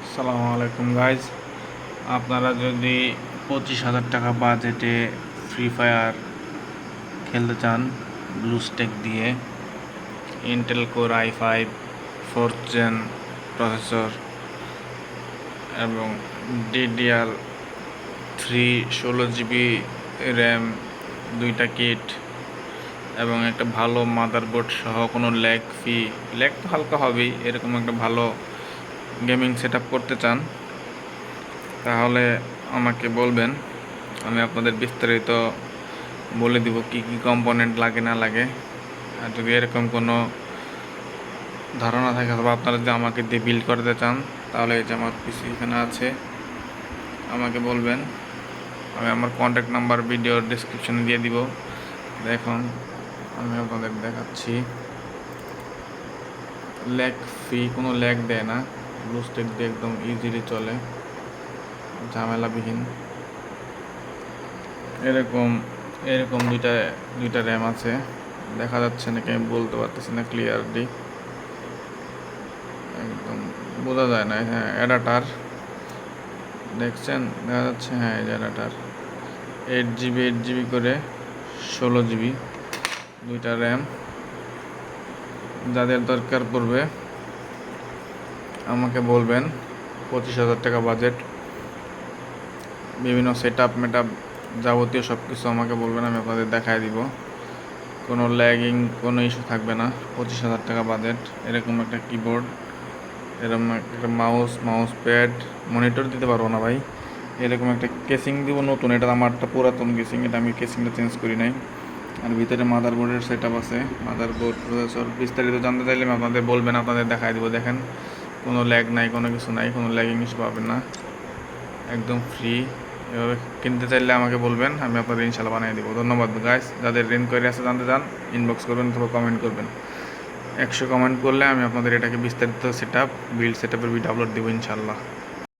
আসসালামু আলাইকুম গাইজ, আপনারা যদি 25,000 টাকা বাজেটে ফ্রি ফায়ার খেলতে চান ব্লুস্টেক দিয়ে, Intel core i5 4th gen processor এবং DDR3 16 GB র্যাম, 2টা কিট এবং একটা ভালো মাদারবোর্ড সহ কোনো ল্যাগ তো হালকা হবেই, এরকম একটা ভালো গেমিং সেট করতে চান তাহলে আমাকে বলবেন। আমি আপনাদের বিস্তারিত বলে দিব কি কি কম্পোনেন্ট লাগে না লাগে। আর যদি এরকম কোনো ধারণা থাকে অথবা আপনারা যদি আমাকে দিয়ে বিল্ড করতে চান তাহলে এই যে আমার পিসি এখানে আছে, আমাকে বলবেন। আমি আমার কন্ট্যাক্ট নাম্বার ভিডিওর ডিসক্রিপশনে দিয়ে দিব। দেখুন আমি আপনাদের দেখাচ্ছি, কোনো ল্যাগ দেয় না, ব্লুস্টেক দিয়ে একদম ইজিলি চলে, ঝামেলাবিহীন। এরকম এরকম দুইটা র্যাম আছে, দেখা যাচ্ছে নাকি আমি বলতে পারতেছি না ক্লিয়ারলি, একদম বোঝা যায় না। হ্যাঁ, অ্যাডাটার দেখছেন, দেখা যাচ্ছে। হ্যাঁ, এই যে অ্যাডাটার 8 GB করে 16 GB, দুইটা র্যাম। যাদের দরকার পড়বে আমাকে বলবেন। 25,000 টাকা বাজেট, বিভিন্ন মেটআপ যাবতীয় সব কিছু আমাকে বলবেন, আমি আপনাদের দেখায় দিব। কোনো ল্যাগিং কোনো ইস্যু থাকবে না। 25,000 টাকা বাজেট, এরকম একটা কিবোর্ড, এরকম একটা মাউস প্যাড, মনিটর দিতে পারবো না ভাই। এরকম একটা কেসিং দিব নতুন, এটা আমারটা পুরাতন কেসিং, এটা আমি কেসিংটা চেঞ্জ করি নাই। আর ভিতরে মাদারবোর্ডের সেট আপ আছে, মাদারবোর্ড প্রসেসর। বিস্তারিত জানতে চাইলে আমি আপনাদের বলবেন, আপনাদের দেখাই দিব। দেখেন কোনো ল্যাগ নাই, কোনো কিছু নাই, কোনো ল্যাগিং ইস্যু পাবেন না, একদম ফ্রি। এভাবে কিনতে চাইলে আমাকে বলবেন, আমি আপনাদের ইনশাল্লাহ বানিয়ে দেবো। ধন্যবাদ গাইস। যাদের এনকোয়ারি আছে জানতে চান ইনবক্স করবেন অথবা কমেন্ট করবেন। 100 কমেন্ট করলে আমি আপনাদের এটাকে বিস্তারিত বিল্ড সেট আপের ভিডিও আপলোড দেবো ইনশাল্লাহ।